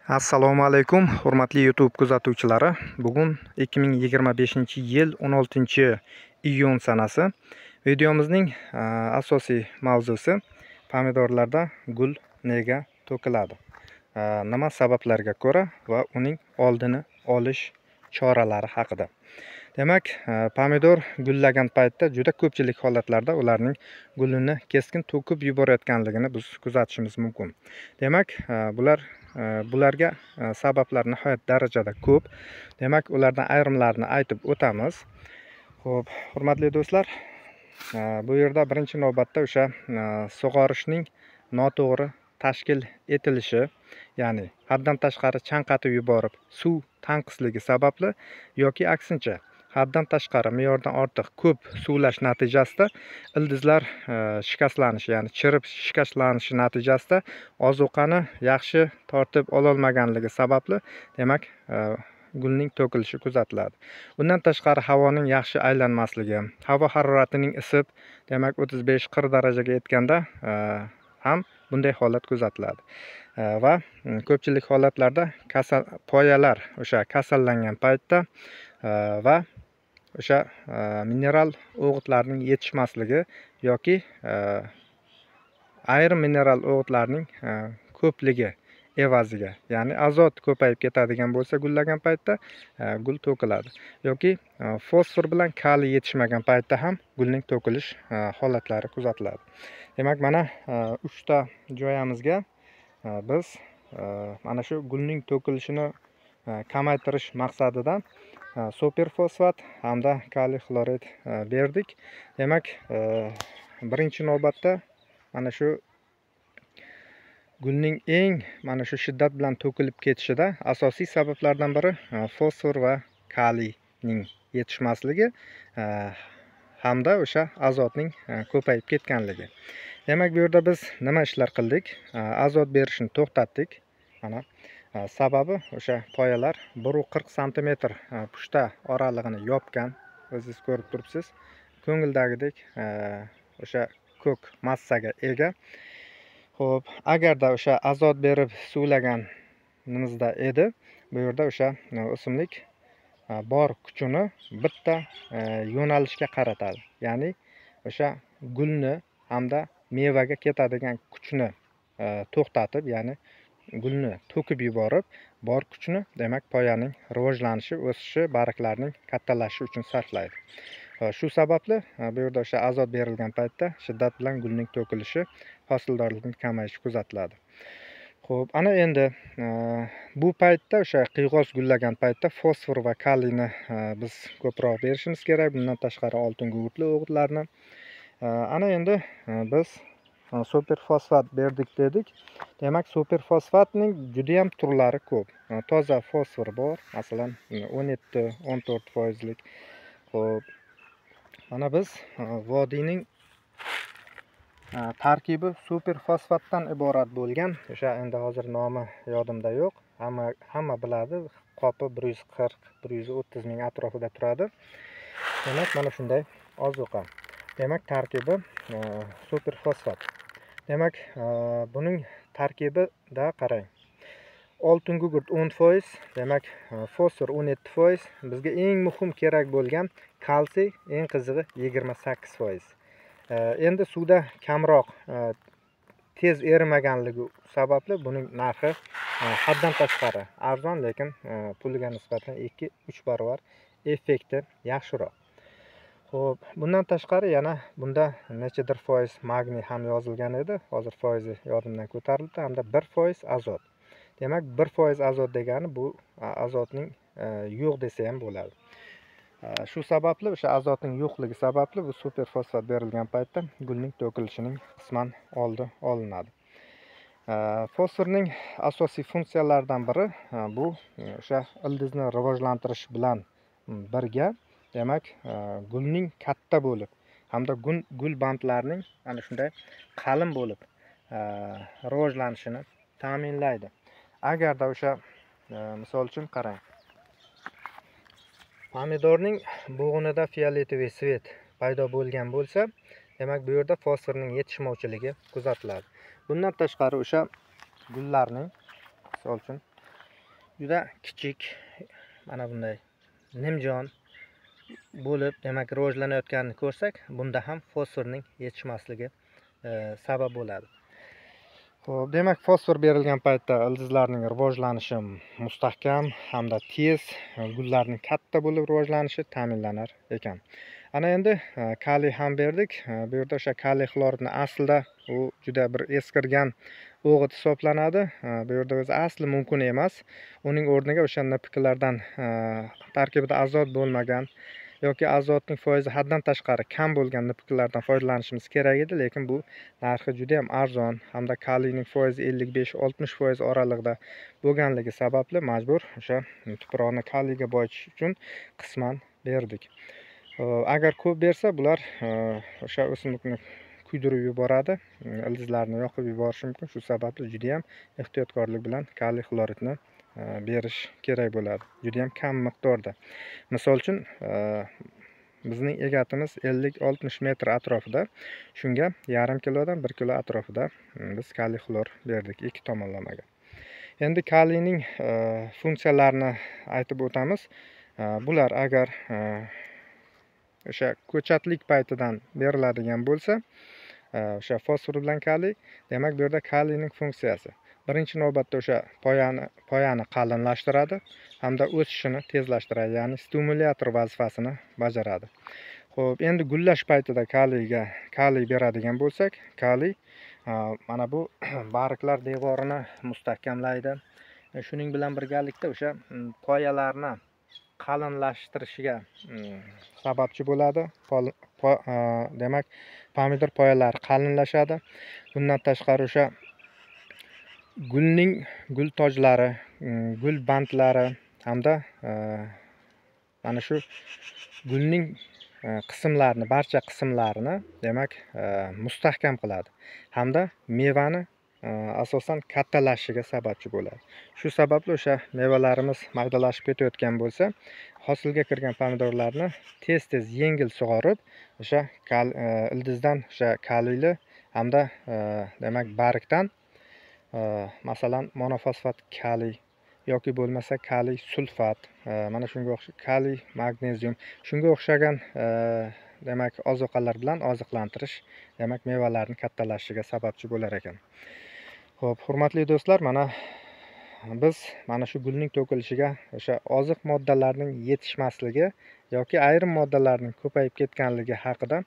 Assalomu alaykum, hurmatli YouTube kuzatuvchilari. Bugun 2025-yil 16-iyun sanasi. Videomizning asosiy mavzusi pomidorlarda gul nega to'kiladi? Nima sabablarga ko'ra va uning oldini olish choralari haqida. Demak, pomidor gullagan paytda juda ko'pchilik holatlarda ularning gulini keskin to'kib yuborayotganligini biz kuzatishimiz mumkin. Demak, bularga sabablar nihoyat darajada ko'p. Demak, ulardan ayrimlarini aytib o'tamiz. Xo'p, hurmatli do'stlar, bu yerda birinchi navbatda o'sha sug'orishning noto'g'ri tashkil etilishi, ya'ni haddan tashqari chanqatib yuborib suv tanqisligi sababli yoki aksincha haddan tashqari me'yordan ortiq ko'p suvlash natijasida ildizlar shikastlanishi, ya'ni chirib shikastlanishi natijasida ozuqani yaxshi tortib ololmaganligi sababli demak gulning to'kilishi kuzatiladi. Bundan tashqari havoning yaxshi aylanmasligi, havo haroratining isib, demak 35-40 darajaga yetganda ham bunday holat kuzatiladi. Va ko'pchilik holatlarda poyalar o'sha kasallangan paytda va o'sha mineral o'g'itlarning yetishmasligi yoki ayrim mineral o'g'itlarning ko'pligi evaziga, ya'ni azot ko'payib ketadigan bo'lsa gullagan paytda gul to'kiladi yoki fosfor bilan kaliy yetishmagan paytda ham gulning to'kilish holatlari kuzatiladi. Demak, mana 3 ta joyimizga biz mana shu gulning to'kilishini kamaytirish maqsadida super fosfat hamda kaliy xlorid berdik. Demak, birinchi navbatda mana shu gulning mana shu shiddat bilan to'kilib ketishida asosiy sabablardan biri fosfor va kaliyning yetishmasligi hamda o'sha azotning ko'payib ketganligi. Demak, bu yerda biz nima ishlar qildik? Azot berishni to'xtatdik. Mana sababi o'sha poyalar 140 sm pushta oralig'ini yopgan. O'zingiz ko'rib turibsiz. Ko'ngildagidek o'sha ko'k massaga ega. Xo'p, agarda o'sha azot berib suvlaganimizda edi, bu yerda o'sha o'simlik bor kuchini bitta yo'nalishga qaratadi. Ya'ni o'sha gulni hamda mevaga ketadigan kuchni to'xtatib, ya'ni gulni to'kib yuborib, bor kuchni demak poyaning rivojlanishi, o'sishi, barglarning kattalashishi uchun sarflaydi. Shu sababli bu yerda o'sha azot berilgan paytda shiddat bilan gulning to'kilishi, hosildorlikning kamayishi kuzatiladi. Xo'p, ana endi bu paytda o'sha qiyg'os gullagan paytda fosfor va kaliyni biz ko'proq berishimiz kerak. Bundan tashqari oltin gugurtli o'g'itlarni. Ana endi biz super fosfat berdik dedik. Demak, super fosfatning juda ham turlari ko'p. Toza fosfor bor, masalan 17-14%lik. Xo'p, mana biz vodiyning tarkibi super fosfatdan iborat bo'lgan. O'sha endi hozir nomi yodimda yo'q. Hamma biladi. Qopi 140-130 ming atrofida turadi. Demak, mana shunday ozuqa. Demak, tarkibi super fosfat. Demak, buning tarkibida qarang. Oltin gugurt 10%, demak, fosfor 17%, bizga eng muhim kerak bo'lgan kalsiy, eng qizig'i 28%. Endi suvda kamroq tez erimaganligi sababli buning narxi haddan tashqari arzon, lekin puliga nisbatan 2-3 barobar effekti yaxshiroq. Xo'p, bundan tashqari yana bunda nechadir foiz magniy ham yozilgan edi. Hozir foizi yodimdan ko'tarildi, hamda 1% azot. Demak, 1% azot degani bu azotning yo'q desa ham bo'ladi. Shu sababli o'sha azotning yo'qligi sababli bu super fosfat berilgan paytda gulning to'kilishining qisman oldi olinadi. Fosforning asosiy funksiyalaridan biri bu o'sha ildizni rivojlantirish bilan birga, demak, gulning katta bo'lib hamda gul bandlarining ana shunday qalin bo'lib rivojlanishini ta'minlaydi. Agarda o'sha misol uchun qarang, pomidorning bo'g'inida fioletoviy svet paydo bo'lgan bo'lsa, demak bu yerda fosforning yetishmovchiligi kuzatiladi. Bundan tashqari o'sha gullarning misol uchun juda kichik, mana bunday nimjon bo'lib, demak rivojlanayotganini ko'rsak, bunda ham fosforning yetishmasligi sabab bo'ladi. Xo'p, demak fosfor berilgan paytda ildizlarning rivojlanishi mustahkam hamda tez, gullarning katta bo'lib rivojlanishi ta'minlanar ekan. Ana endi kaliy ham berdik. Bu yerda o'sha kaliy xloridni aslida u juda bir eskirgan o'g'it hisoblanadi. Bu yerda o'zi asli mumkin emas. Uning o'rniga o'sha NPKlardan tarkibida azot bo'lmagan yoki azotning foizi haddan tashqari kam bo'lgan NPKlardan foydalanishimiz kerak edi, lekin bu narxi juda ham arzon hamda kaliyning foizi 55-60% oralig'ida bo'lganligi sababli majbur o'sha tuproqni kaliyga boyitish uchun qisman berdik. Agar ko'p bersa, bular o'sha o'simlikni kuydirib yuboradi, ildizlarni yoqib yuborishi mumkin. Shu sababli juda ham ehtiyotkorlik bilan kaliy xloridni berish kerak bo'ladi, juda ham kam miqdorda. Misol uchun bizning egatimiz 50-60 metr atrofida, shunga yarim kilodan 1 kilo atrofida biz kaliy xlor berdik ikki tomonlamaga. Endi kaliyning funksiyalarini aytib o'tamiz. Bular agar o'sha ko'chatlik paytidan beriladigan bo'lsa, o'sha fosfor bilan kaliy, demak bu yerda kaliyning funksiyasi birinchi navbatda o'sha poyani qalinlashtiradi hamda o'sishini tezlashtiradi, ya'ni stimulyator vazifasini bajaradi. Xo'p, endi gullash paytida kaliy beradigan bo'lsak, kaliy mana bu barglar devorini mustahkamlaydi. Shuning bilan birgalikda o'sha poyalarni qalinlashtirishiga sababchi bo'ladi. Demak, pomidor poyalari qalinlashadi. Bundan tashqari o'sha gulning gul tojlari, gul bandlari hamda mana shu gulning qismlarini, barcha qismlarini demak mustahkam qiladi hamda mevani asosan kattalashishiga sababchi bo'ladi. Shu sababli o'sha mevalarimiz maydalashib ketayotgan bo'lsa, hosilga kirgan pomidorlarni tez yengil sug'orib, o'sha ildizdan o'sha kaliyli hamda demak bargdan masalan monofosfat kaliy yoki bo'lmasa kaliy sulfat, mana shunga o'xshagan kaliy, magnezium, shunga o'xshagan demak ozuqalar bilan oziqlantirish demak mevalarning kattalashishiga sababchi bo'lar ekan. Xo'p, hurmatli do'stlar, biz mana shu gulning to'kilishiga o'sha oziq moddalarning yetishmasligi yoki ayrim moddalarning ko'payib ketganligi haqida,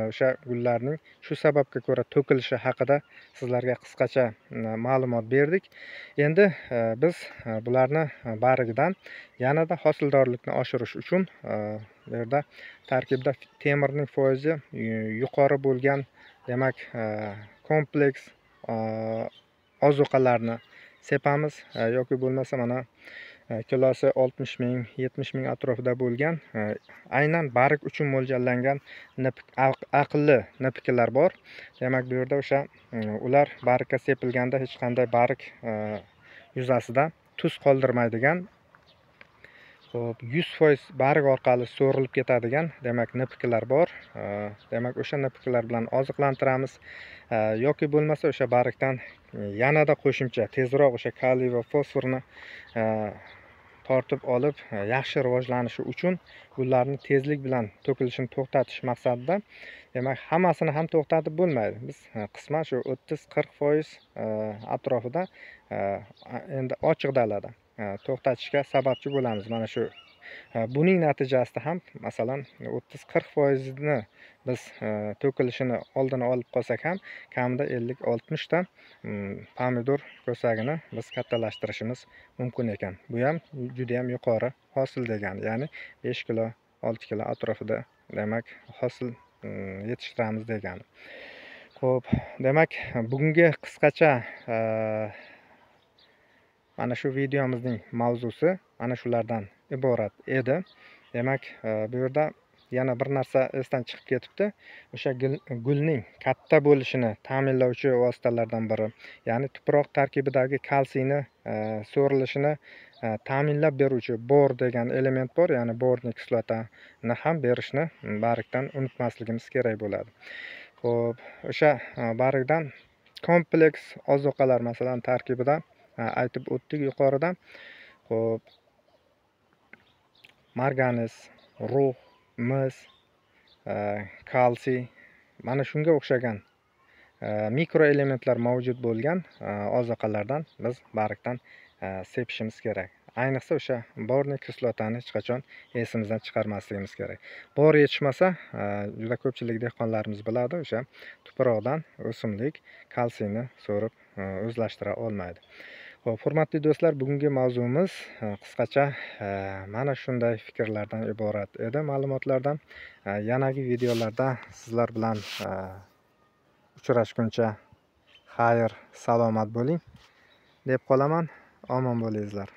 o'sha gullarning shu sababga ko'ra to'kilishi haqida sizlarga qisqacha ma'lumot berdik. Endi biz bularni barigidan yanada hosildorlikni oshirish uchun bu yerda tarkibda temirning foizi yuqori bo'lgan demak kompleks ozuqalarni sepamiz yoki bo'lmasa mana kilosi 60 ming, 70 ming atrofida bo'lgan aynan barg uchun mo'ljallangan aqlli NPKlar bor. Demak bu yerda o'sha ular bargga sepilganda hech qanday barg yuzasida tuz qoldirmaydigan, 100% barg orqali so'rilib ketadigan demak NPKlar bor. Demak o'sha NPKlar bilan oziqlantiramiz yoki bo'lmasa o'sha bargdan yanada qo'shimcha tezroq o'sha kaliy va fosforni tortib olib yaxshi rivojlanishi uchun gullarni tezlik bilan to'kilishini to'xtatish maqsadida, demak hammasini ham to'xtatib bo'lmaydi. Biz qisman shu 30-40% atrofida endi ochiq dalada to'xtatishga sababchi bo'lamiz. Mana shu buning natijasida ham masalan 30-40% ni biz to'kilishini oldini olib qolsak ham kamida 50-60 ta pomidor ko'sagini biz kattalashtirishimiz mumkin ekan. Bu ham juda ham yuqori hosil degani, ya'ni 5 kilo, 6 kilo atrofida demak hosil yetishtiramiz degani. Xo'p, demak bugungi qisqacha mana shu videomizning mavzusi ana shulardan iborat edi. Demak, bu yerda yana bir narsa esdan chiqib ketibdi. O'sha gulning katta bo'lishini ta'minlovchi vositalardan biri, ya'ni tuproq tarkibidagi kalsiyni so'rilishini ta'minlab beruvchi bor degan element bor, ya'ni borni kislotani ham berishni bargdan unutmasligimiz kerak bo'ladi. Xo'p, o'sha bargdan kompleks ozuqalar masalan tarkibida aytib o'tdik yuqorida. Xo'p, marganiz, rux, mis, kalsiy, mana shunga o'xshagan mikroelementlar mavjud bo'lgan ozuqalardan biz bariqdan sepishimiz kerak. Ayniqsa o'sha borniy kislotani hech qachon esimizdan chiqarmasligimiz kerak. Bor yetishmasa, juda ko'pchilik dehqonlarimiz biladi, o'sha tuproqdan o'simlik kalsiyni so'rib o'zlashtira olmaydi. Xo'p, hurmatli do'stlar, bugungi mavzumiz qisqacha mana shunday fikrlardan iborat edi, ma'lumotlardan. Yanagi videolarda sizlar bilan uchrashguncha xayr, salomat bo'ling deb qolaman. Omon bo'lingizlar.